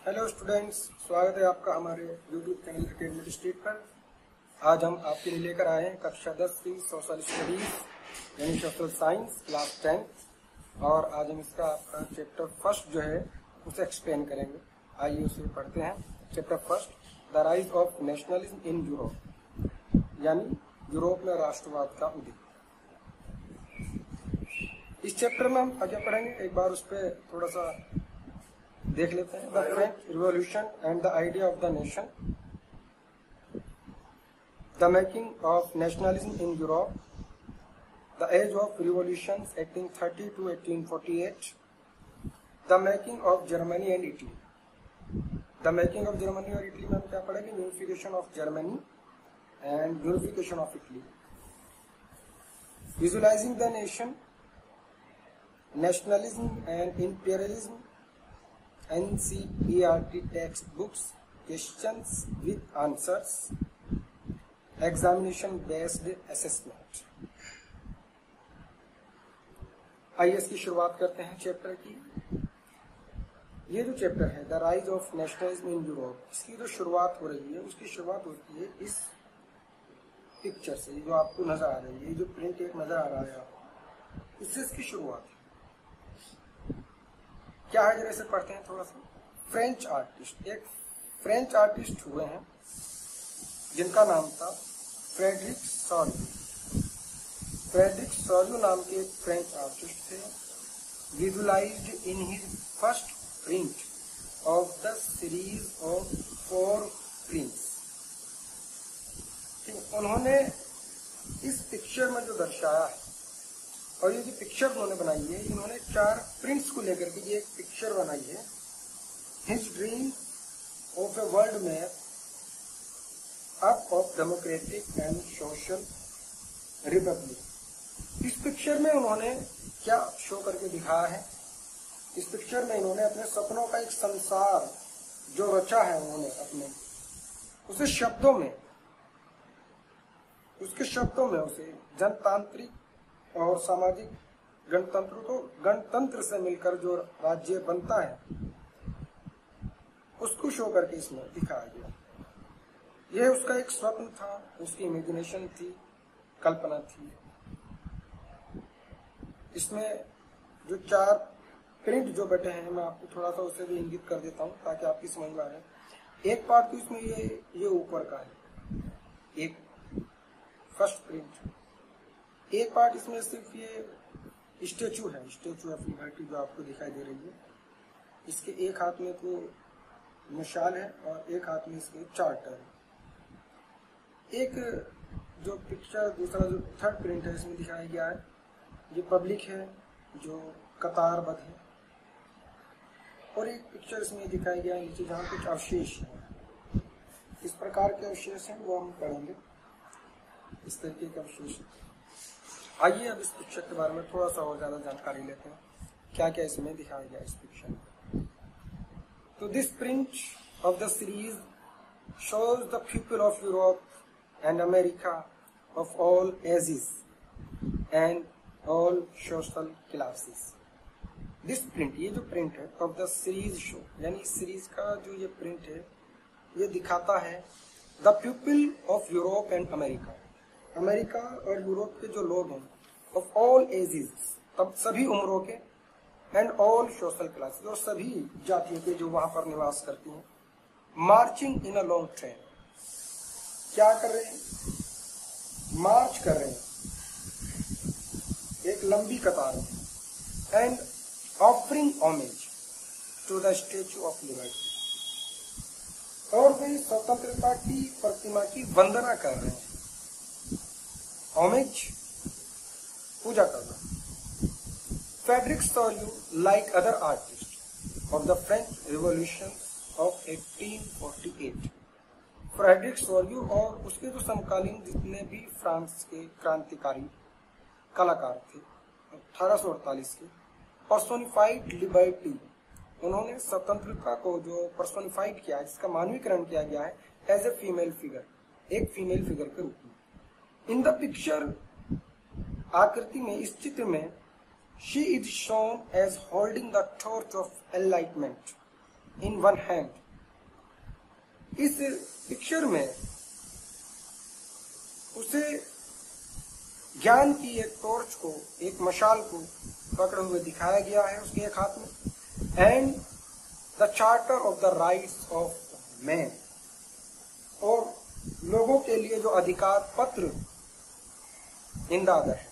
Hello students, स्वागत है आपका हमारे यूट्यूब चैनल अकेडमिक स्ट्रीट पर। आज हम आपके लिए लेकर आए हैं कक्षा 10 की सोशल स्टडीज यानी सोशल साइंस क्लास 10 और आज हम इसका आपका चैप्टर फर्स्ट जो है उसे एक्सप्लेन करेंगे। आइए उसे पढ़ते हैं। Chapter first, the rise of nationalism in Europe, यानी यूरोप में राष्ट्रवाद का उदय। इस चैप्टर में हम आगे पढ़ेंगे, एक बार उस पर थोड़ा सा देख लेते हैं। The French revolution and the idea of the nation, the making of nationalism in Europe, the age of revolution 1830 to 1848, the making of Germany and Italy. The making of Germany और इटली में हम क्या पढ़ेंगे? Unification of Germany and unification of Italy. Visualising the nation, nationalism and imperialism, NCERT textbooks, questions with answers, examination based assessment। आइए इसकी शुरुआत करते हैं चैप्टर की। ये जो चैप्टर है the rise of nationalism in Europe, इसकी जो शुरुआत हो रही है उसकी शुरुआत होती है इस पिक्चर से, जो आपको नजर आ रही है, जो प्रिंट एक नजर आ रहा है आपको, इससे इसकी शुरुआत है। क्या है, जरा इसे पढ़ते हैं थोड़ा सा। फ्रेंच आर्टिस्ट, एक फ्रेंच आर्टिस्ट हुए हैं जिनका नाम था फ्रेडरिक सॉल्यू। फ्रेडरिक सॉल्यू नाम के एक फ्रेंच आर्टिस्ट थे। Visualised in his first print of the series of 4 prints. उन्होंने इस पिक्चर में जो दर्शाया है, और ये जो पिक्चर उन्होंने बनाई है, इन्होंने 4 प्रिंट्स को लेकर के ये एक पिक्चर बनाई है। His dream of a world map up of democratic and social Republic. इस पिक्चर में उन्होंने क्या शो करके दिखाया है? इस पिक्चर में इन्होंने अपने सपनों का एक संसार जो रचा है उन्होंने अपने, उसे शब्दों में, उसके शब्दों में उसे जनतांत्रिक और सामाजिक गणतंत्र से मिलकर जो राज्य बनता है उसको शो करके इसमें दिखाया गया। यह उसका एक स्वप्न था, उसकी इमेजिनेशन थी, कल्पना थी। इसमें जो 4 प्रिंट जो बैठे हैं, मैं आपको थोड़ा सा उसे भी इंगित कर देता हूं ताकि आपकी समझ में आए। एक पार्ट तो इसमें ये ऊपर का है, एक फर्स्ट प्रिंट। एक पार्ट इसमें सिर्फ ये स्टेचू है, स्टेचू ऑफ लिबर्टी जो आपको दिखाई दे रही है। इसके एक हाथ में तो मशाल है और एक हाथ में इसके चार्टर है। एक जो पिक्चर, दूसरा जो थर्ड प्रिंट है इसमें दिखाया गया है, ये पब्लिक है जो कतारबद्ध है। और एक पिक्चर इसमें दिखाया गया है नीचे जहाँ कुछ अवशेष है। इस प्रकार के अवशेष हैं वो हम पढ़ेंगे, इस तरीके के अवशेष। आइए अब इस पिक्चर के बारे में थोड़ा सा और ज्यादा जानकारी लेते हैं, क्या क्या इसमें दिखाया गया इस पिक्चर में। तो this print of the series shows the people of Europe and America of all ages and all social classes. This print, ये जो प्रिंट है ऑफ द सीरीज शो, यानी इस सीरीज का जो ये प्रिंट है ये दिखाता है the people of Europe and America, America और यूरोप के जो लोग हैं, ऑफ ऑल एजेस, तब सभी उम्रों के, एंड ऑल सोशल क्लासेस, और सभी जातियों के जो वहां पर निवास करती हैं, marching in a long train. क्या कर रहे हैं? मार्च कर रहे हैं एक लंबी कतार में, and offering homage to the Statue of Liberty, और वे स्वतंत्रता की प्रतिमा की वंदना कर रहे हैं। होमेज, पूजा करना। Frederic Sorrieu, like other artist of the French revolution of 1848, Frederic Sorrieu और उसके जो समकालीन जितने भी फ्रांस के क्रांतिकारी कलाकार थे 1848 के, पर्सोनिफाइड लिबर्टी, उन्होंने स्वतंत्रता को जो पर्सोनिफाइड किया है, जिसका मानवीकरण किया गया है एज ए फीमेल फिगर, एक फीमेल फिगर के रूप में। इन द पिक्चर, आकृति में, इस चित्र में, she is shown as holding the torch of enlightenment, in one hand. इस पिक्चर में उसे ज्ञान की एक टॉर्च को, एक मशाल को पकड़े हुए दिखाया गया है उसके एक हाथ में, and the charter of the rights of man, और लोगों के लिए जो अधिकार पत्र इन द अदर है,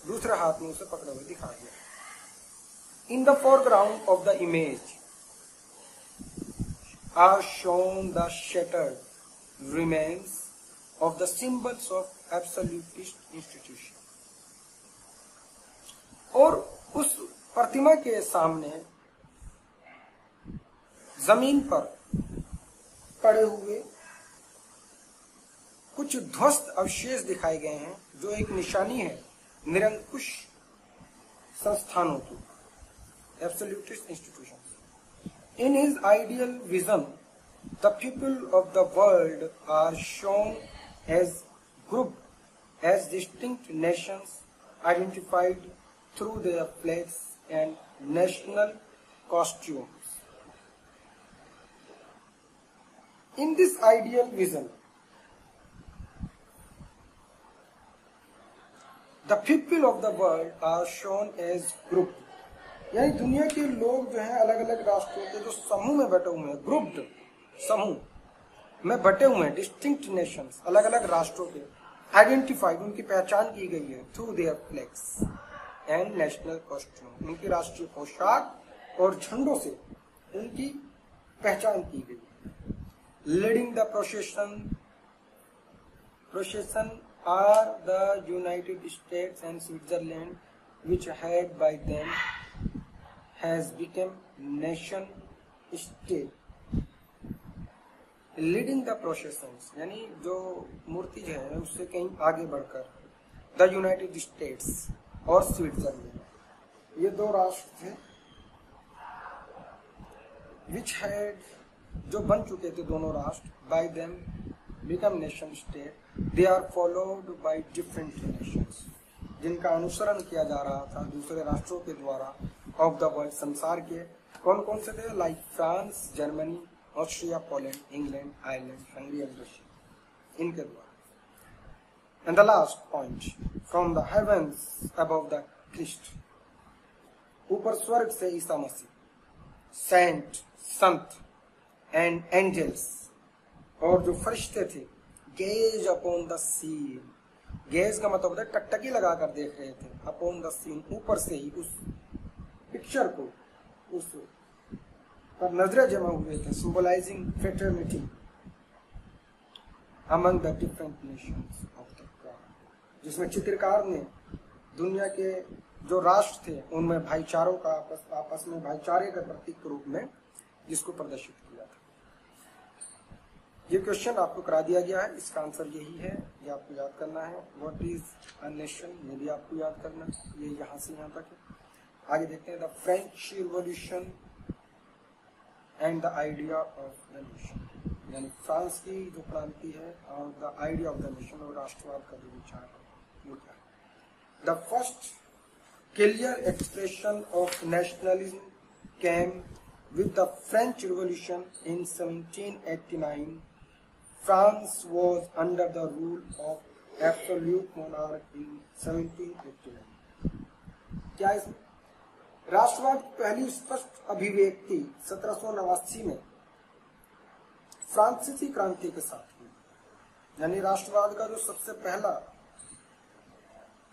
दूसरे हाथ में उसे पकड़े हुए दिखाया गया। In the foreground of the image are shown the shattered remains of the symbols of absolutist institution. और उस प्रतिमा के सामने जमीन पर पड़े हुए कुछ ध्वस्त अवशेष दिखाए गए हैं, जो एक निशानी है निरंकुश संस्थानों की, absolutist institutions. In his ideal vision, the people of the world are shown as grouped, as distinct nations identified through their flags and national costumes. In this ideal vision, the people of the world are shown as grouped. यानी दुनिया के लोग जो हैं अलग अलग राष्ट्रों के जो समूह में बटे हुए हैं, ग्रुप्ड समूह में बटे हुए हैं, डिस्टिंक्ट नेशंस, अलग अलग राष्ट्रों के, आइडेंटिफाइड, उनकी पहचान की गई है through their flags and national costume, उनकी राष्ट्रीय पोशाक और झंडों से उनकी पहचान की गई है। Leading the procession are the United States and Switzerland, which had by then has become nation state. Leading the processions, यानी जो मूर्ति जो है उससे कहीं आगे बढ़कर द यूनाइटेड स्टेट्स और स्विट्जरलैंड, ये दो राष्ट्र थे which had, जो बन चुके थे दोनों राष्ट्र, by them become nation state. They are followed by different nations, जिनका अनुसरण किया जा रहा था दूसरे राष्ट्रों के द्वारा ऑफ द वर्ल्ड, संसार के। कौन कौन से थे? Like France, Germany, Austria, Poland, England, Ireland, Hungary and Russia, इनके द्वारा। And the last point, from the heavens above the Christ, ऊपर स्वर्ग से ईसा मसीह, सेंट, संत एंड एंजल्स, और जो फरिश्ते थे, gaze upon the scene, gaze का मतलब होता है टकटकी लगाकर देख रहे थे, अपॉन द सीन, ऊपर से ही उस पिक्चर को, उस पर नजरें जमा हुए थे, symbolising fraternity among the different Nations of the world, जिसमें चित्रकार ने दुनिया के जो राष्ट्र थे उनमें भाईचारों का, आपस में भाईचारे के प्रतीक के रूप में जिसको प्रदर्शित किया था। ये क्वेश्चन आपको करा दिया गया है, इसका आंसर यही है, ये आपको याद करना है। व्हाट इज अ नेशन, ये भी आपको याद करना है, ये यहाँ से यहाँ तक है। आगे देखते हैं the French revolution and the idea of the nation, यानी फ्रांस की जो क्रांति है और the idea of the nation, और राष्ट्रवाद का जो विचार है वो क्या है। The first clear expression of nationalism came with the French revolution in 1789. France was under the rule of absolute monarch in 1789. क्या इसमें राष्ट्रवाद की पहली स्पष्ट अभिव्यक्ति 1789 में फ्रांसीसी क्रांति के साथ हुई, यानी राष्ट्रवाद का जो सबसे पहला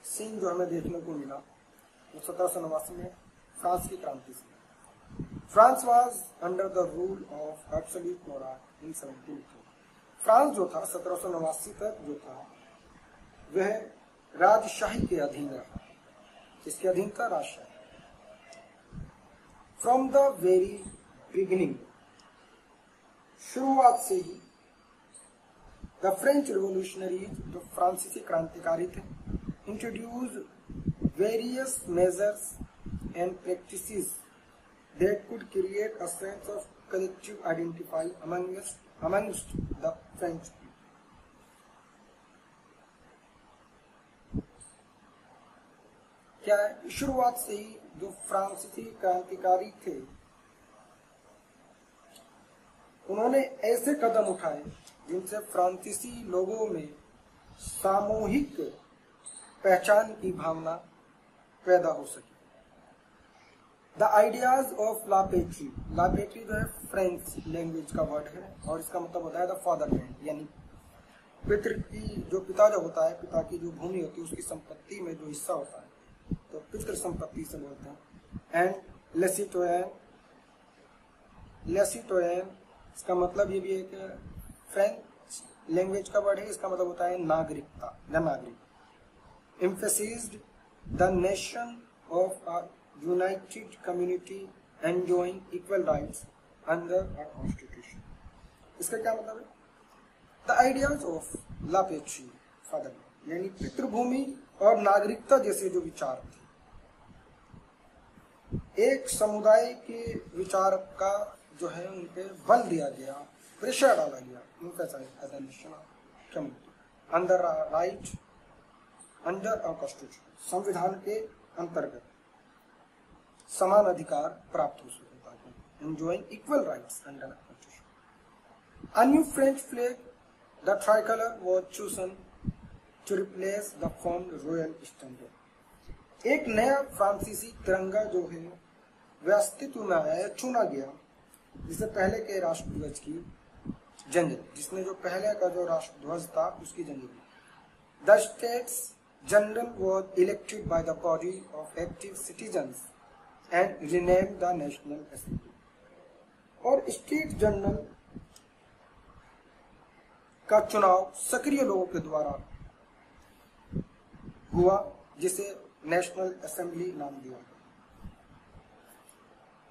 सीन जो हमें देखने को मिला वो 1789 में फ्रांस की क्रांति से। France was under the rule of absolute monarch in 1789. France जो था 1789 तक जो था वह राजशाही के अधीन रहा। किसके अधीन था? राजशाही। फ्रॉम द वेरी बिगिनिंग, शुरुआत से ही द फ्रेंच रिवोल्यूशनरी, जो फ्रांसीसी क्रांतिकारी थे, introduce various measures and practices that could create a sense of collective identity amongst the French people. क्या है? शुरुआत से ही जो फ्रांसीसी क्रांतिकारी थे उन्होंने ऐसे कदम उठाए जिनसे फ्रांसीसी लोगों में सामूहिक पहचान की भावना पैदा हो सके। द आइडियाज ऑफ लापेट्री, लापेट्री जो है फ्रेंच लैंग्वेज का वर्ड है और इसका मतलब होता है द फादरलैंड, यानी पितृ की जो पिता जो होता है, पिता की जो भूमि होती है उसकी संपत्ति में जो हिस्सा होता है तो पितृ संपत्ति से बोलते हैं। एंड लेसिटोयन, लेसिटोयन इसका मतलब ये भी एक फ्रेंच लैंग्वेज का वर्ड है, इसका मतलब होता है नागरिकता, द नागरिक। Emphasised the nation of a united community enjoying equal rights under a constitution. इसका क्या मतलब है? The ideas of la patrie fatherland, यानी पितृभूमि और नागरिकता जैसे जो विचार थे, एक समुदाय के विचार का जो है उन पे बल दिया गया, प्रेशर डाला गया, under right under a constitution, संविधान के अंतर्गत समान अधिकार प्राप्त हो सके, enjoying equal rights under a constitution. A new French flag the tricolour was chosen to replace the formed royal standard. एक नया फ्रांसीसी तिरंगा जो है वह अस्तित्व में आया, चुना गया, जिससे पहले के राष्ट्रध्वज की जंग, जिसने जो पहले का जो राष्ट्रध्वज था उसकी जंग की। The states general was elected by the body of active citizens and renamed the national assembly. और स्टेट जनरल का चुनाव सक्रिय लोगों के द्वारा हुआ, जिसे नेशनल असेंबली नाम दिया गया।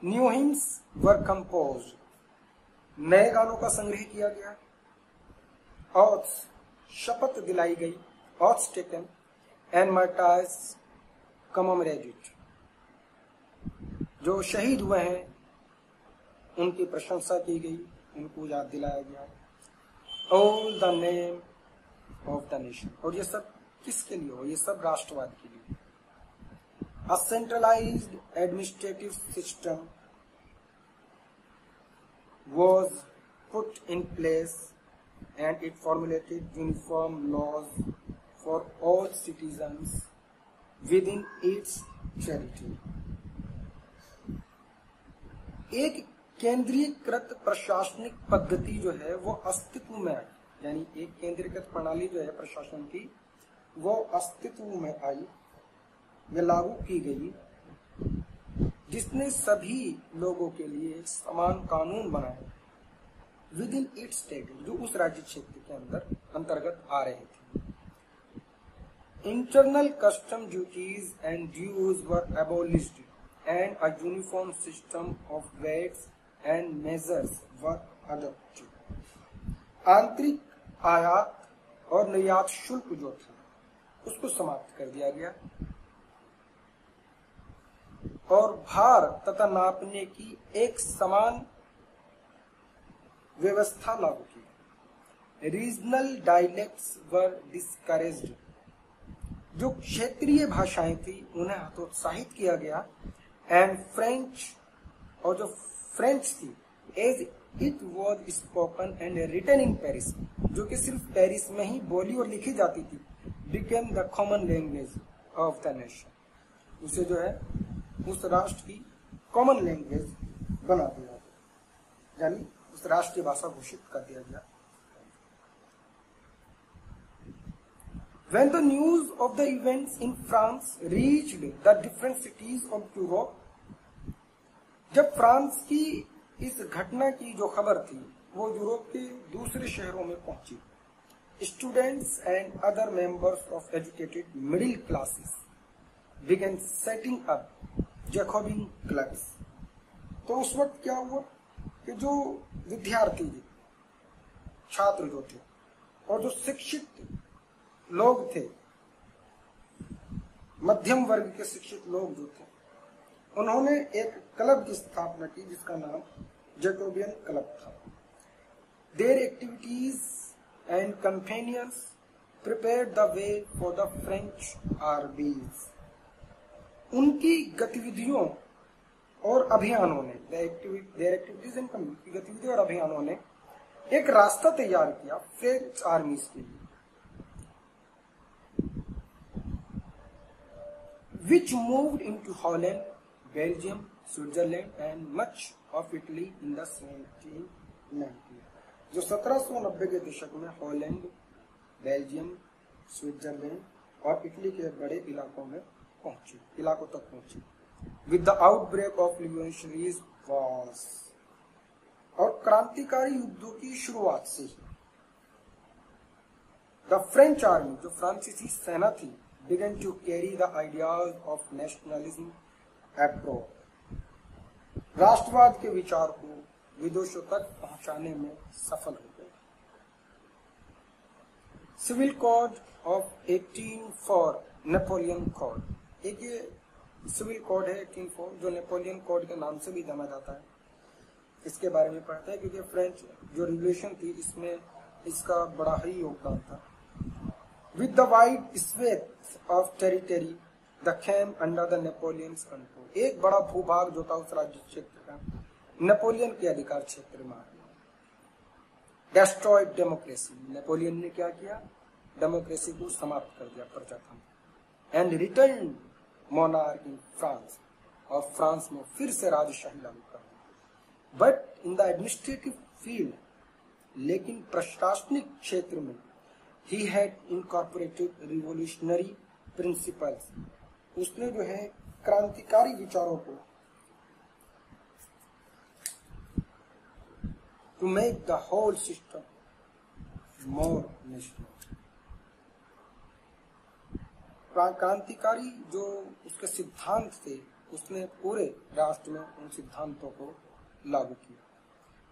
न्यू हिम्स वर कंपोज्ड, नए गानों का संग्रह किया गया। ऑथ्स, शपथ दिलाई गई, ऑथ्स टेकन एंड मार्टायर्स कमेमोरेटेड, जो शहीद हुए हैं उनकी प्रशंसा की गई, उनको याद दिलाया गया। All the name of the nation, और ये सब किसके लिए हो? ये सब राष्ट्रवाद के लिए। A centralized administrative system was put in place and it formulated uniform laws for all citizens within its territory. एक केंद्रीकृत प्रशासनिक पद्धति जो है वो अस्तित्व में आई, यानी एक केंद्रीकृत प्रणाली जो है प्रशासन की वो अस्तित्व में आई, में लागू की गई, जिसने सभी लोगों के लिए समान कानून बनाए विद इन इट्स टेरिटरी, जो उस राज्य क्षेत्र के अंतर्गत आ रहे थे। Internal custom duties and dues were abolished and a uniform system of weights and measures were adopted. आंतरिक आयात और निर्यात शुल्क जो था उसको समाप्त कर दिया गया और भार तथा नापने की एक समान व्यवस्था लागू की। रीजनल डायलेक्ट्स वर डिस्करेज्ड, जो क्षेत्रीय भाषाएं थी उन्हें हतोत्साहित किया गया। एंड फ्रेंच, और जो फ्रेंच थी as it was spoken and written in Paris, जो कि सिर्फ पेरिस में ही बोली और लिखी जाती थी, became the common language of the nation, उसे जो है उस राष्ट्र की कॉमन लैंग्वेज बना दिया, यानी उस राष्ट्रीय भाषा घोषित कर दिया गया। When the news of the events in France reached the different cities of Europe, जब फ्रांस की इस घटना की जो खबर थी वो यूरोप के दूसरे शहरों में पहुंची, students and other members of educated middle classes began setting up Jacobian clubs. तो उस वक्त क्या हुआ कि जो विद्यार्थी थे, छात्र जो थे और जो शिक्षित लोग थे, मध्यम वर्ग के शिक्षित लोग जो थे, उन्होंने एक क्लब की स्थापना की जिसका नाम जैकोबियन क्लब था। Their activities and companions prepared the way for the French armies. उनकी गतिविधियों और अभियानों ने, देयर एक्टिविटीज एंड कम्युनिटी, गतिविधि और अभियानों ने एक रास्ता तैयार किया फ्रेंच आर्मीज के लिए, which moved into Holland, Belgium, Switzerland and much of Italy in the 1790, जो 1790 के दशक में हॉलैंड, बेल्जियम, स्विट्जरलैंड और इटली के बड़े इलाकों तक पहुंची with the outbreak of revolutionary wars, और क्रांतिकारी युद्धों की शुरुआत से ही the French army, जो फ्रांसीसी सेना थी, began to carry the ideas of nationalism abroad, राष्ट्रवाद के विचार को विदेशों तक पहुंचाने में सफल हो गए। Civil code of 1804, Napoleon code, एक ये सिविल कोड है 1804 जो नेपोलियन कोड के नाम से भी जाना जाता है। इसके बारे में पढ़ते हैं क्योंकि फ्रेंच जो रिवॉल्यूशन थी इसमें इसका बड़ा ही योगदान था। With the wide swath of territory that came under the Napoleon's control, एक बड़ा भूभाग जो था उस राज्य क्षेत्र का नेपोलियन के अधिकार क्षेत्र में आ गया। Destroyed democracy, नेपोलियन ने क्या किया? डेमोक्रेसी को समाप्त कर दिया, प्रजातंत्र। And returned monarch in France, और फ्रांस में फिर से राजशाही लागू कर दी। But in the administrative field, लेकिन प्रशासनिक क्षेत्र में he had incorporated revolutionary principles, उसने जो है क्रांतिकारी विचारों को to make the whole system more national, क्रांतिकारी जो उसके सिद्धांत थे उसने पूरे राष्ट्र में उन सिद्धांतों को लागू किया।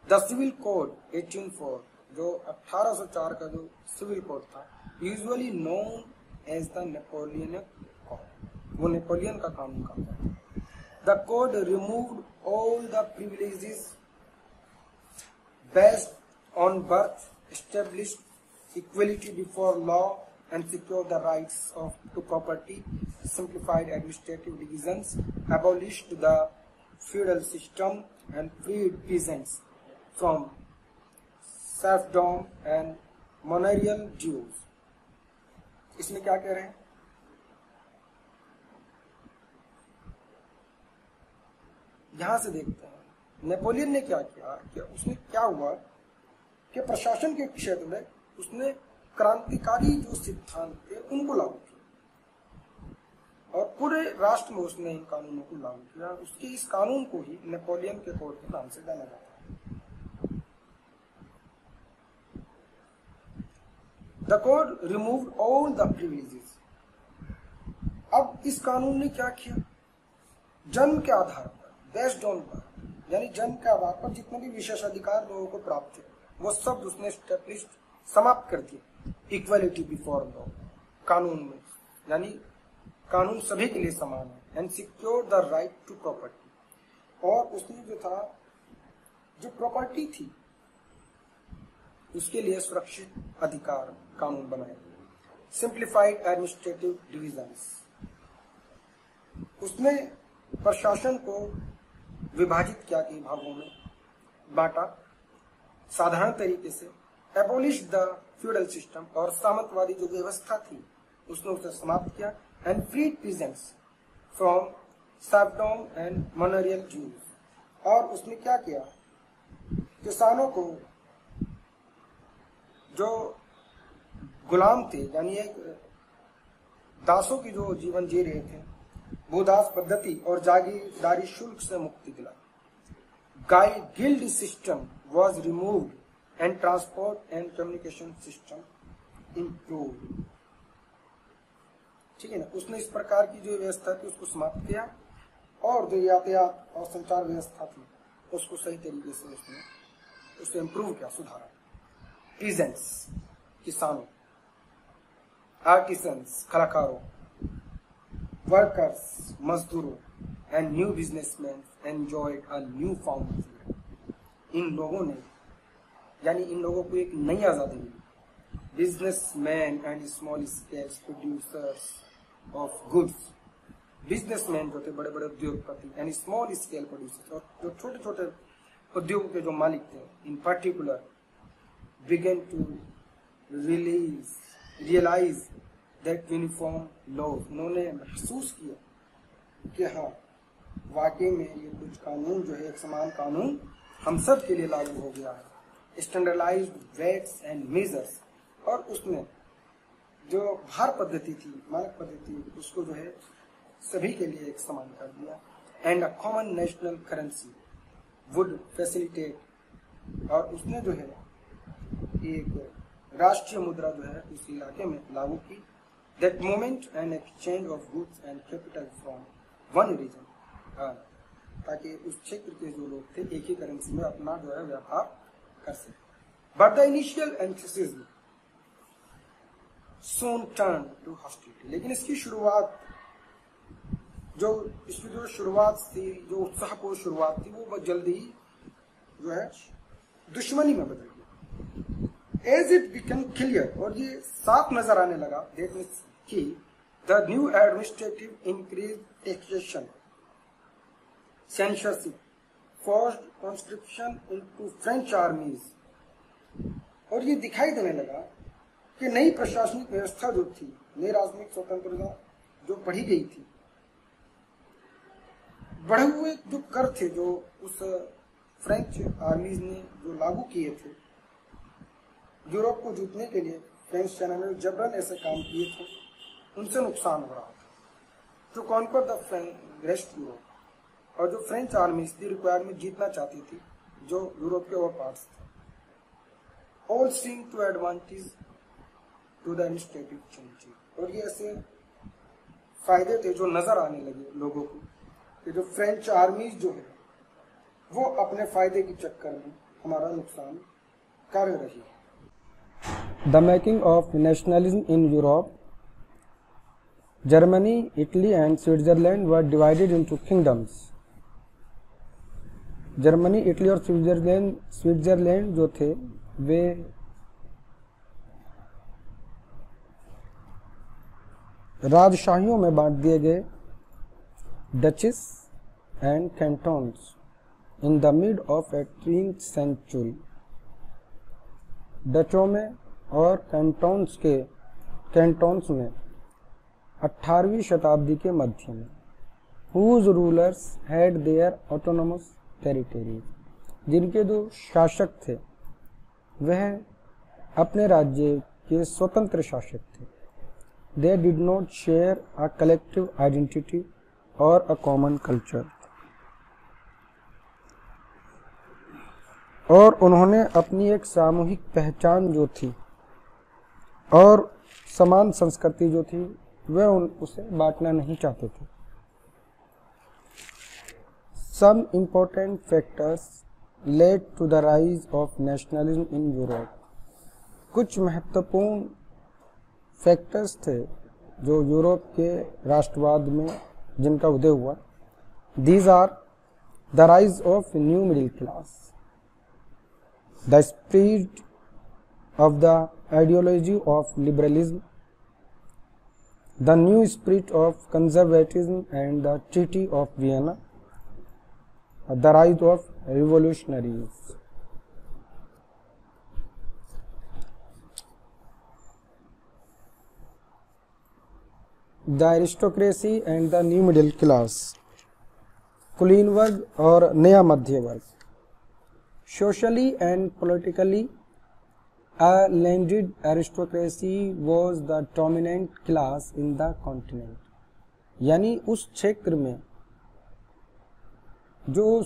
द सिविल कोड 1804, जो 1804 का जो सिविल कोड था, usually known as the Napoleon code, वो नेपोलियन का कानून कहता है। The code removed all the privileges based on birth, established equality before law and secure the rights to property, simplified administrative divisions, abolished the feudal system and freed peasants from serfdom and manorial dues. इसमें क्या कह रहे हैं? यहां से देखते हैं Napoleon ने क्या किया कि उसने क्या हुआ कि प्रशासन के क्षेत्र में उसने क्रांतिकारी जो सिद्धांत थे उनको लागू किया और पूरे राष्ट्र में उसने इन कानूनों को लागू किया। उसके इस कानून को ही नेपोलियन के कोड के नाम से जाना जाता है। The code removed all the privileges. अब इस कानून ने क्या किया? जन्म के आधार पर, बेस्ड ऑन बर्थ, यानी जन्म के आधार पर जितने भी विशेषाधिकार लोगों को प्राप्त थे वो सब उसने एस्टेब्लिश्ड, समाप्त कर दिए। इक्वलिटी बिफोर लॉ, कानून में, यानी कानून सभी के लिए समान है। And secure the right to property, और उसने जो था जो प्रॉपर्टी थी उसके लिए सुरक्षित अधिकार कानून बनाए। सिंप्लीफाइड एडमिनिस्ट्रेटिव डिविजन्स, उसने प्रशासन को विभाजित किया कई भागों में, बांटा साधारण तरीके से। एबोलिश द फ्यूडल सिस्टम, और सामंतवादी जो व्यवस्था थी उसने उसे समाप्त किया। And freed peasants from serfdom and manorial dues, और उसने क्या किया? किसानों को जो गुलाम थे, यानी एक दासों की जो जीवन जी रहे थे, भूदास पद्धति और जागीरदारी शुल्क से मुक्ति दिला। Guild system was removed and transport and communication system improved. ठीक है ना, उसने इस प्रकार की जो व्यवस्था थी उसको समाप्त किया और जो यातायात और संचार व्यवस्था थी उसको सही तरीके से उसने उसे इम्प्रूव किया, सुधारा। पीजेंट्स, किसानों, आर्टिसंस, कलाकारों, वर्कर्स, मजदूरों, and new businessmen enjoyed a new found freedom. इन लोगों ने, यानी इन लोगों को एक नई आजादी मिली। Businessmen and small scale producers of goods businessmen जो थे, बड़े बड़े उद्योगपति यानी स्मॉल स्केल प्रोड्यूसर्स, और जो छोटे छोटे उद्योगों के जो मालिक थे in particular began to realise that uniform laws, उन्होंने महसूस किया कि हाँ वाकई में ये कुछ कानून जो है, एक समान कानून हम सब के लिए लागू हो गया है, स्टैंडर्डाइज्ड वेट्स एंड मेजर्स, और उसने जो भार पद्धति थी, मानक पद्धति, उसको जो है सभी के लिए एक समान कर दिया। And a common national currency would facilitate, और उसने जो है एक राष्ट्रीय मुद्रा जो है उस इलाके में लागू की। That movement and exchange of goods and capital from one region, ताकि उस क्षेत्र के जो लोग थे एक ही करेंसी में अपना जो है व्यापार कर सके। But the initial enthusiasm soon turned to hostility, लेकिन इसकी शुरुआत इसकी जो शुरुआत थी, जो उत्साहपूर्ण शुरुआत थी, वो बहुत जल्दी ही जो है दुश्मनी में बदल गई। एज इट बिकम क्लियर, और ये साफ नजर आने लगा, दैट मींस कि the new administrative increase taxation, censorship, forced conscription into French आर्मीज, और ये दिखाई देने लगा कि नई प्रशासनिक व्यवस्था जो थी, नई राजनीतिक स्वतंत्रता जो बढ़ी गई थी, बढ़े हुए जो कर थे जो उस फ्रेंच आर्मीज ने जो लागू किए थे यूरोप को जीतने के लिए, फ्रेंच सेना ने जबरन ऐसे काम किए थे, उनसे नुकसान हो रहा था। To conquer the rest Europe, और जो फ्रेंच आर्मीज थी रिक्वायर में जीतना चाहती थी जो यूरोप के और पार्ट्स थे, all seem to advantage to the administrative change, और ये ऐसे फायदे थे जो नजर आने लगे लोगों को कि जो फ्रेंच आर्मीज जो है वो अपने फायदे के चक्कर में हमारा नुकसान कर रही है। The making of nationalism in Europe, Germany, Italy and Switzerland were divided into kingdoms. Germany, Italy और स्विट्जरलैंड जो थे वे राजशाहियों में बांट दिए गए, duchies and cantons in the mid of 18th century. डचों में और कैंटोन्स में 18वीं शताब्दी के मध्य में, whose rulers had their autonomous territories, जिनके जो शासक थे वह अपने राज्य के स्वतंत्र शासक थे। They did not share a collective identity or a common culture, और उन्होंने अपनी एक सामूहिक पहचान जो थी और समान संस्कृति जो थी वह उसे बांटना नहीं चाहते थे। Some important factors led to the rise of nationalism in Europe, कुछ महत्वपूर्ण फैक्टर्स थे जो यूरोप के राष्ट्रवाद में जिनका उदय हुआ। These are the rise of new middle class, the spread of the ideology of liberalism, the new spirit of conservatism and the treaty of Vienna, the rise of revolutionaries. The aristocracy and the new middle class, कुलीन वर्ग और नया मध्य वर्ग। Socially and politically a landed aristocracy was the dominant class in the continent, यानी उस क्षेत्र में जो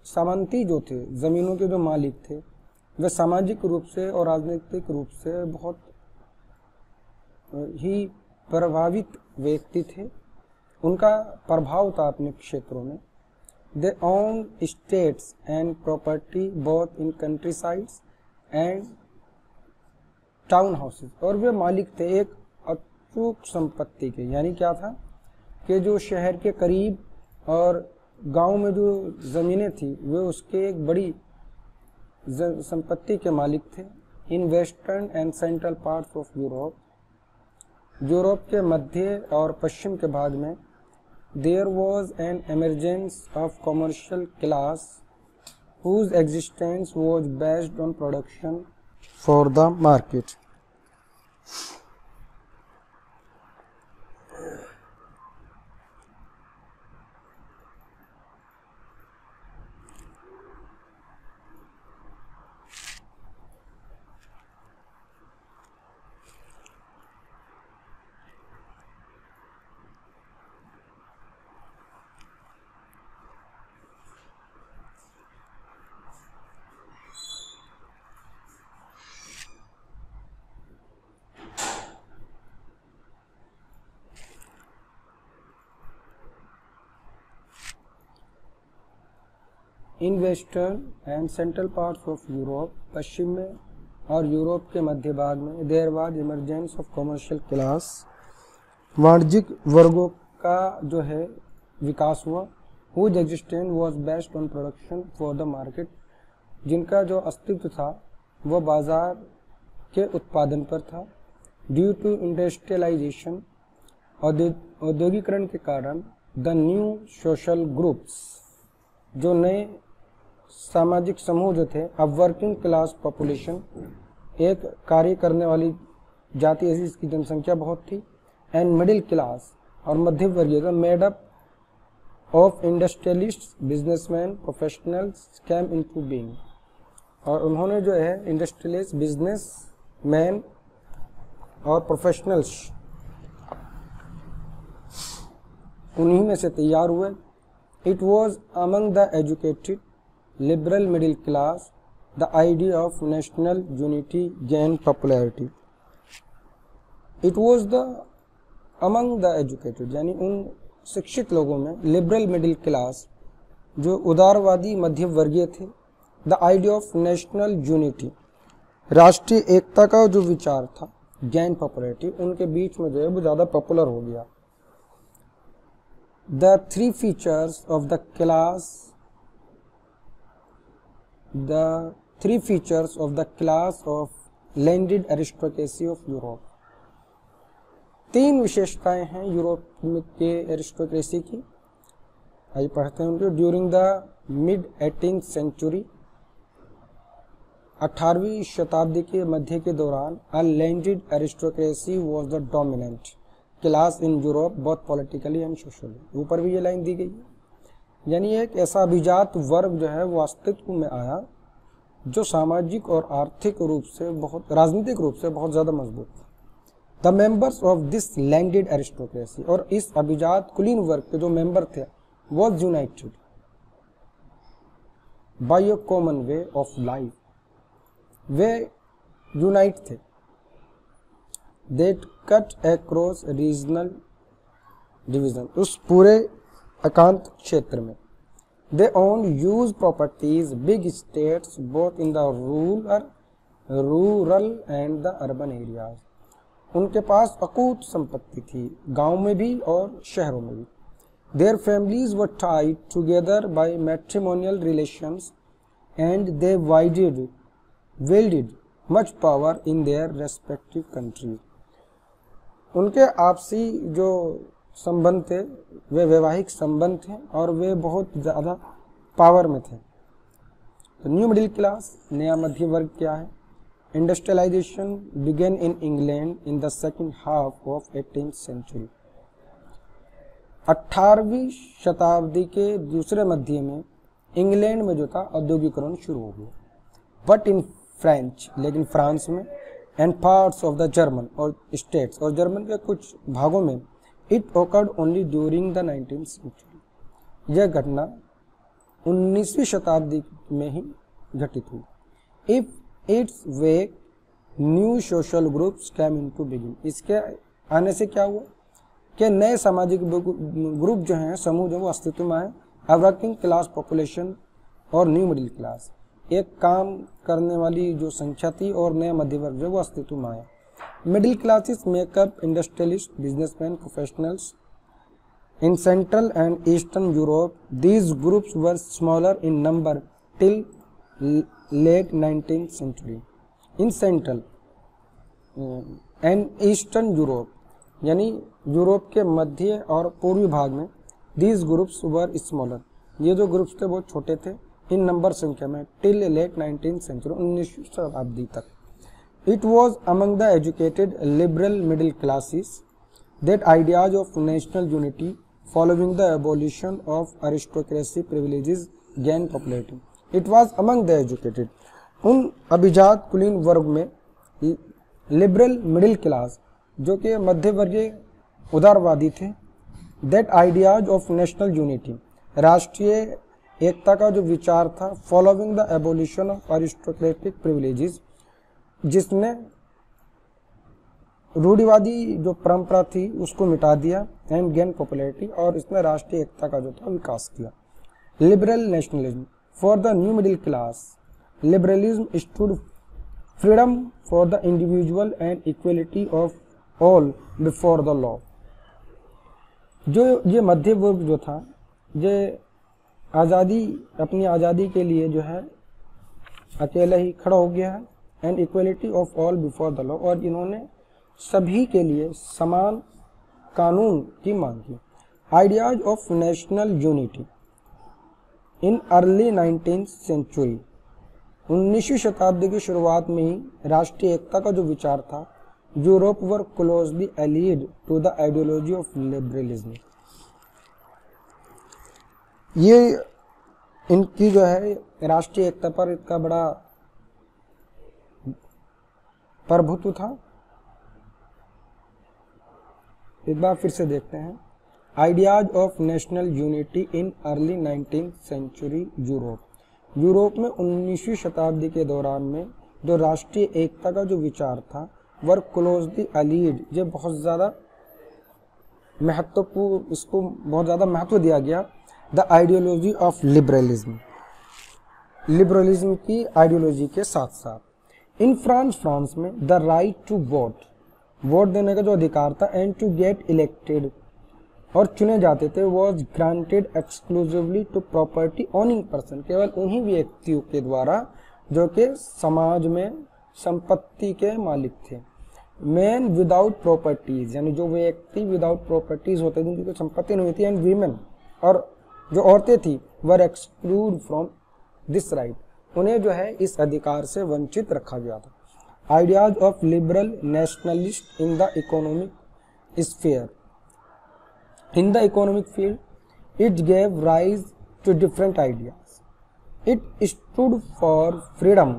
सामंती जो थे, जमीनों के जो मालिक थे, वे सामाजिक रूप से और राजनीतिक रूप से बहुत ही प्रभावित व्यक्ति थे। उनका प्रभाव था अपने क्षेत्रों में। They own estates and property both in country sides and town houses, और वे मालिक थे एक अचूक संपत्ति के, यानी क्या था कि जो शहर के करीब और गांव में जो जमीनें थी वे उसके एक बड़ी संपत्ति के मालिक थे। In western and central parts of Europe Europe के मध्य और पश्चिम के भाग में there was an emergence of commercial class whose existence was based on production for the market. In western and central parts of Europe, पश्चिम में और यूरोप के मध्य भाग में there was emergence of commercial class, वाणिज्यिक वर्गों का जो है विकास हुआ, whose existence was based on production for the market, जिनका जो अस्तित्व था वह बाजार के उत्पादन पर था। ड्यू टू इंडस्ट्रियलाइजेशन, औद्योगिकरण के कारण, द न्यू सोशल ग्रुप्स, जो नए सामाजिक समूह जो थे, अब वर्किंग क्लास पॉपुलेशन, एक कार्य करने वाली जाति ऐसी जिसकी जनसंख्या बहुत थी, एंड मिडिल क्लास और मध्य वर्गीय made up of industrialist, businessman, professionals came into being, और उन्होंने जो है इंडस्ट्रियलिस्ट, बिजनेसमैन और प्रोफेशनल्स उन्हीं में से तैयार हुए। It was among the educated liberal middle class the idea of national unity gained popularity. It was the among the educated, यानी उन शिक्षित लोगों में लिबरल मिडिल क्लास जो उदारवादी मध्य वर्गीय थे, the idea of national unity, राष्ट्रीय एकता का जो विचार था, गेन पॉपुलरिटी, उनके बीच में जो है वो ज़्यादा पॉपुलर हो गया। The three features of the class, the three features of the class of landed aristocracy of Europe, तीन विशेषताएं हैं यूरोप के एरिस्टोक्रेसी की। आइए पढ़ते हैं उनको। During the mid 18th century, 18वीं शताब्दी के मध्य के दौरान, a landed aristocracy was the dominant class in Europe both politically and socially. ऊपर भी ये लाइन दी गई है, यानी एक ऐसा अभिजात वर्ग जो है वो अस्तित्व में आया जो सामाजिक और आर्थिक रूप से बहुत, राजनीतिक रूप से बहुत ज़्यादा मजबूत था। The members of this landed aristocracy, और इस अभिजात कुलीन वर्ग के जो मेंबर थे, was united by a common way of life, वे यूनाइट थे, that cut across regional division, उस पूरे एकांत क्षेत्र में। They own huge properties, big estates both in the rural and the urban areas, उनके पास अकूत संपत्ति थी, गांव में भी और शहरों में भी। Their families were tied together by matrimonial relations and they wielded much power in their respective countries, उनके आपसी जो संबंध थे वे वैवाहिक संबंध थे और वे बहुत ज़्यादा पावर में थे। तो न्यू मिडिल क्लास, नया मध्य वर्ग क्या है? Industrialization began in England in the second half of 18th century, 18वीं शताब्दी के दूसरे मध्य में इंग्लैंड में जो था औद्योगिकरण शुरू हो गया। बट इन फ्रेंच, लेकिन फ्रांस में, and parts of the German और स्टेट्स, और जर्मन के कुछ भागों में, it occurred only during the 19th century, यह घटना 19वीं शताब्दी में ही घटित हुई। If its way new social groups came into begin, इसके आने से क्या हुआ कि नए सामाजिक ग्रुप जो हैं, समूह जो वो अस्तित्व में आए। अ वर्किंग क्लास पॉपुलेशन और न्यू मिडिल क्लास, एक काम करने वाली जो संख्या थी और नया मध्य वर्ग जो वो अस्तित्व में आया। Middle classes make up industrialist, businessman, professionals. In central and eastern Europe these groups were smaller in number till late 19th century. In central and eastern Europe, यानी यूरोप के मध्य और पूर्वी भाग में। दीज ग्रुप्स वर स्मॉलर, ये जो groups थे बहुत छोटे थे इन नंबर संख्या में, टिल लेट 19th सेंचुरी, 19वीं शताब्दी तक। It was among the educated liberal middle classes that ideas of national unity following the abolition of aristocracy privileges gain popularity. It was among the educated, उन अभिजात कुलीन वर्ग में, लिबरल मिडिल क्लास जो कि मध्य वर्गीय उदारवादी थे, that ideas of national unity, राष्ट्रीय एकता का जो विचार था, following the abolition of aristocratic privileges, जिसने रूढ़िवादी जो परंपरा थी उसको मिटा दिया, एंड गेन पॉपुलैरिटी, और इसने राष्ट्रीय एकता का जो था विकास किया। Liberal nationalism for the new middle class, liberalism stood freedom for the individual and equality of all before the law. जो ये मध्य वर्ग जो था, ये आज़ादी, अपनी आज़ादी के लिए जो है अकेला ही खड़ा हो गया है, and equality of all before the law, और इन्होंने सभी के लिए समान कानून की मांग की। Ideas of national unity in early 19th century, 19वीं शताब्दी की शुरुआत में ही राष्ट्रीय एकता का जो विचार था, Europe were closely allied to the ideology of liberalism. ये इनकी जो है राष्ट्रीय एकता पर इनका बड़ा प्रभुत्व था। एक बार फिर से देखते हैं। Ideas of national unity in early 19th century Europe, Europe में 19वीं शताब्दी के दौरान में जो राष्ट्रीय एकता का जो विचार था, वर क्लोजली अलीड, ये बहुत ज़्यादा महत्वपूर्ण, इसको बहुत ज़्यादा महत्व दिया गया। The ideology of liberalism, liberalism की आइडियोलॉजी के साथ साथ। इन फ्रांस में the right to vote, vote देने का जो अधिकार था, एंड टू गेट इलेक्टेड, और चुने जाते थे, was granted exclusively to property owning person, केवल उन्हीं व्यक्तियों के द्वारा जो कि समाज में संपत्ति के मालिक थे। मैन विदाउट प्रॉपर्टीज, यानी जो व्यक्ति विदाउट प्रॉपर्टीज होते थे, जिनकी संपत्ति नहीं थी, एंड वीमेन, और जो औरतें थी, वर एक्सक्लूड फ्रॉम दिस राइट, उन्हें जो है इस अधिकार से वंचित रखा गया था। Ideas of liberal nationalist in the economic sphere, in the economic field, it gave rise to different ideas. It stood for freedom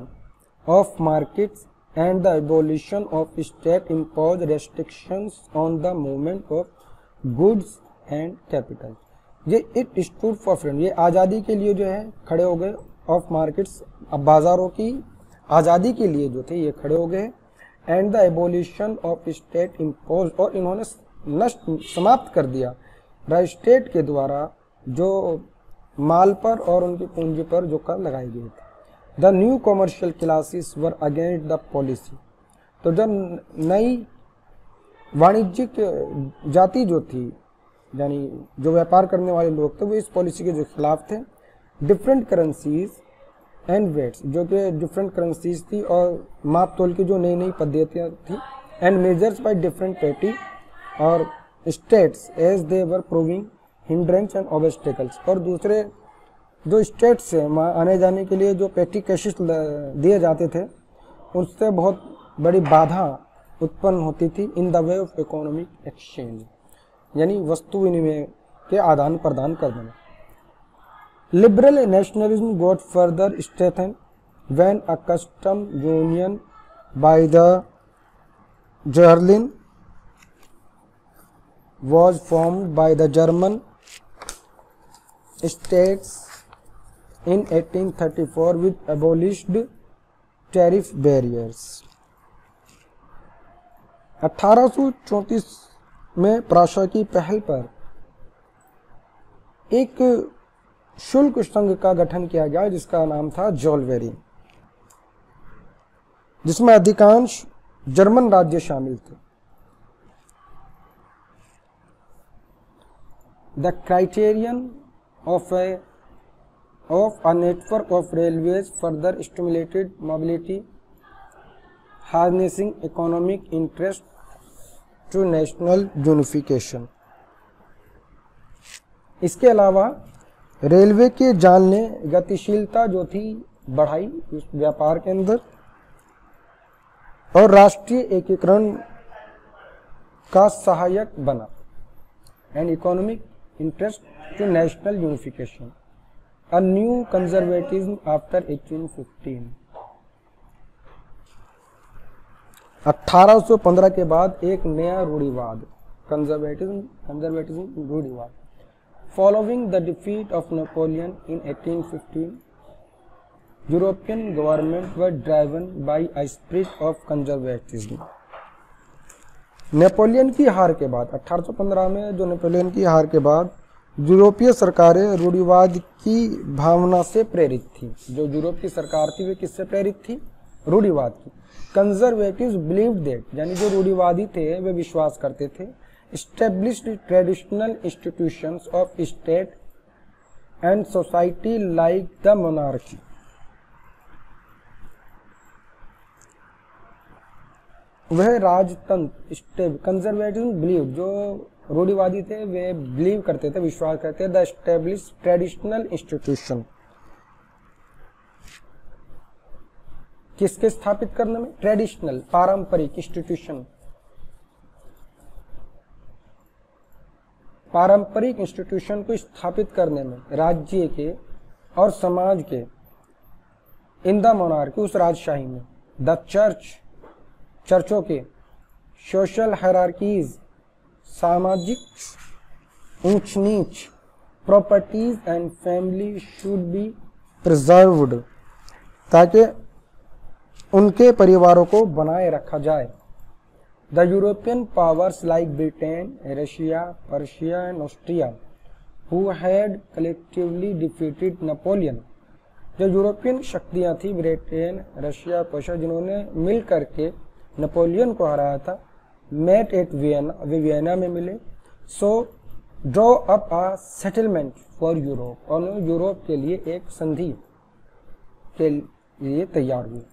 of markets and the abolition of state-imposed restrictions on the movement of goods and capital. ये it stood for freedom, ये आज़ादी के लिए जो है खड़े हो गए, ऑफ मार्केट्स, अब बाजारों की आज़ादी के लिए जो थे ये खड़े हो गए, and the abolition of state impose, और इन्होंने नष्ट, समाप्त कर दिया स्टेट के द्वारा जो माल पर और उनकी पूंजी पर जो कर लगाए गए थे। The new commercial classes were against the policy, तो जब नई वाणिज्यिक जाति जो थी, यानी जो व्यापार करने वाले लोग थे, वो इस पॉलिसी के जो खिलाफ थे। डिफरेंट करेंसीज एंड वेट्स, जो कि डिफरेंट करेंसीज थी और माप तोल की जो नई नई पद्धतियाँ थी, and measures bye different petty और states as they were proving hindrance and obstacles, और दूसरे जो स्टेट्स से आने जाने के लिए जो पेटी कैशेस दिए जाते थे, उससे बहुत बड़ी बाधा उत्पन्न होती थी। In the way of economic exchange, यानी वस्तु विनिमय के आदान प्रदान कर देना। Liberal nationalism got further strengthen when a custom union by the Jerlin was formed by the German states in 1834 with abolished tariff barriers. 1834 में प्राशा की पहल पर एक शुल्क संघ का गठन किया गया जिसका नाम था जोलवेरी, जिसमें अधिकांश जर्मन राज्य शामिल थे। The criterion of a network of railways further stimulated mobility, harnessing economic interest to national unification. इसके अलावा रेलवे के जाल ने गतिशीलता जो थी बढ़ाई उस व्यापार के अंदर, और राष्ट्रीय एकीकरण का सहायक बना। And economic interest to national unification, a new conservatism after 1815। 1815 के बाद एक नया रूढ़िवाद, कंजर्वेटिज्म रूढ़िवाद। Following the defeat of Napoleon in 1815, European governments were driven by a spirit of conservatism. Napoleon की हार के बाद 1815 में जो नेपोलियन की हार के बाद यूरोपीय सरकारें रूढ़िवाद की भावना से प्रेरित थी। जो यूरोप की सरकार थी वे किससे प्रेरित थी? रूढ़िवाद की। कंजर्वेटिव्स बिलीव्ड दैट, यानी जो रूढ़िवादी थे वे विश्वास करते थे, established traditional institutions of state and society like the monarchy. वह राजतंत्र, कंजर्वेटिव बिलीव, जो रूढ़िवादी थे वे बिलीव करते थे, विश्वास करते थे, द एस्टेब्लिश ट्रेडिशनल इंस्टीट्यूशन, किसके स्थापित करने में? ट्रेडिशनल, पारंपरिक इंस्टीट्यूशन, पारंपरिक इंस्टीट्यूशन को स्थापित करने में, राज्य के और समाज के, इन द मोनार्की, उस राजशाही में, द चर्च, चर्चों के, सोशल हायरार्कीज, सामाजिक ऊंच नीच, properties and family should be preserved, ताकि उनके परिवारों को बनाए रखा जाए। The European powers like Britain, Russia, Persia and Austria, who had collectively defeated Napoleon, जो यूरोपियन शक्तियां थी, ब्रिटेन, रशिया, पर्शिया, जिन्होंने मिल करके नेपोलियन को हराया था, met at Vienna, way Vienna में मिले, so draw up a settlement for Europe, और यूरोप के लिए एक संधि के लिए तैयार हुए।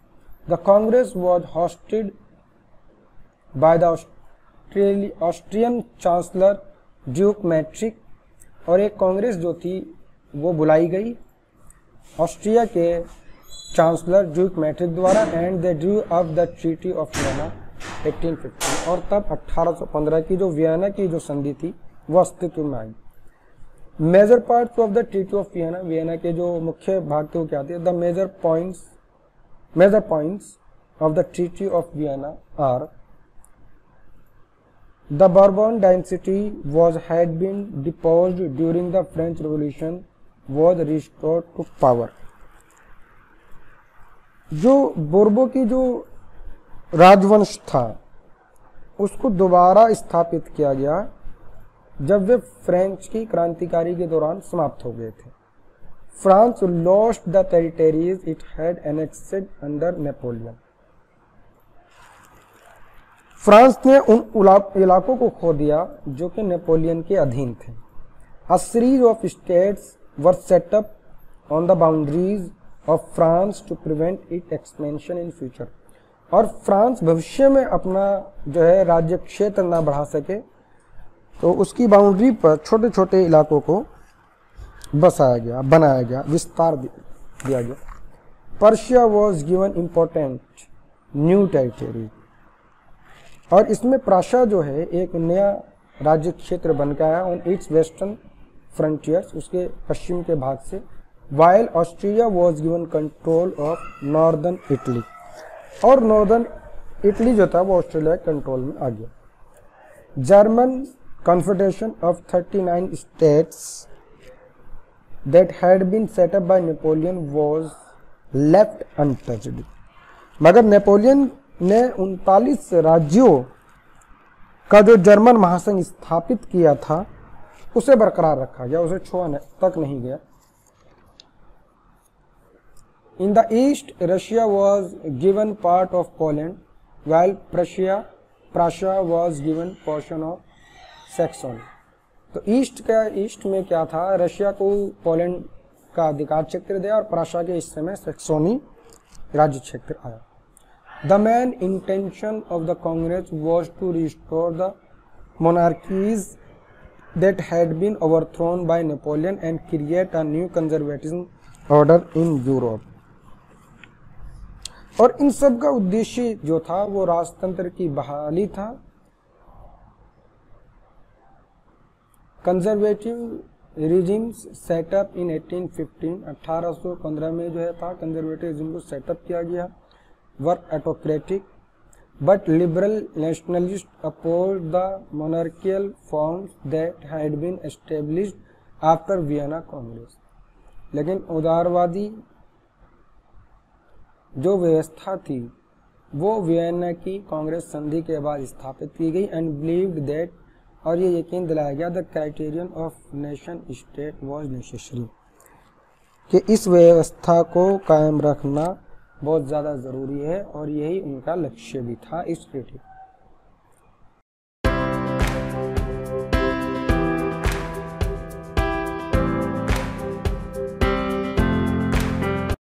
The Congress was hosted by the Austrian Chancellor Duke Metternich, और एक कांग्रेस जो थी वो बुलाई गई ऑस्ट्रिया के चांसलर ड्यूक मैट्रिक द्वारा, and they Drew up the treaty of Vienna 1815, और तब 1815 की जो वियना की जो संधि थी वो अस्तित्व में आई। Major parts of the treaty of Vienna, Vienna के जो मुख्य भाग थे वो क्या थे? The major points of the treaty of Vienna are: The Bourbon dynasty had been deposed during the French Revolution, was restored to power. जो बोर्बो की जो राजवंश था उसको दोबारा स्थापित किया गया जब वे फ्रेंच की क्रांतिकारी के दौरान समाप्त हो गए थे। France lost the territories it had annexed under Napoleon, France ने उन इलाकों को खो दिया जो कि नेपोलियन के अधीन थे। A series of states were set up on the boundaries of France to prevent it expansion in future, और फ्रांस भविष्य में अपना जो है राज्य क्षेत्र ना बढ़ा सके तो उसकी बाउंड्री पर छोटे छोटे इलाकों को बसाया गया, बनाया गया, विस्तार दिया गया। Persia was given important new territory, और इसमें प्राशा जो है एक नया राज्य क्षेत्र बन गया ऑन इट्स वेस्टर्न फ्रंटियर्स, उसके पश्चिम के भाग से। While Austria was given control of northern Italy, और नॉर्दर्न इटली जो था वो ऑस्ट्रेलिया के कंट्रोल में आ गया। German confederation of 39 states that had been set up by Napoleon was left untouched, मगर नेपोलियन ने 39 राज्यों का जो जर्मन महासंघ स्थापित किया था उसे बरकरार रखा गया, उसे छोड़ा तक नहीं गया। In the east Russia was given part of Poland, while Prussia was given portion of Saxony। तो ईस्ट में क्या था, रशिया को पोलैंड का अधिकार क्षेत्र दिया और प्राशा के हिस्से में सैक्सोनी राज्य क्षेत्र आया। The main intention of the Congress was to restore the monarchies that had been overthrown by Napoleon and create a new conservative order in Europe। और इन सब का उद्देश्य जो था वो राजतंत्र की बहाली था। कंजर्वेटिव रिजिम्स सेटअप इन 1815 में जो है था कंजर्वेटिव रिजिम को सेटअप किया गया। Were autocratic but liberal nationalist oppose the monarchical forms that had been established after Vienna Congress. लेकिन उदारवादी जो व्यवस्था थी वो वियना की कांग्रेस संधि के बाद स्थापित की गई। एंड बिलीव्ड दैट, और ये यकीन दिलाया गया, the criterion of nation state was necessary, कि इस व्यवस्था को कायम रखना बहुत ज़्यादा ज़रूरी है और यही उनका लक्ष्य भी था इस ट्रीटी।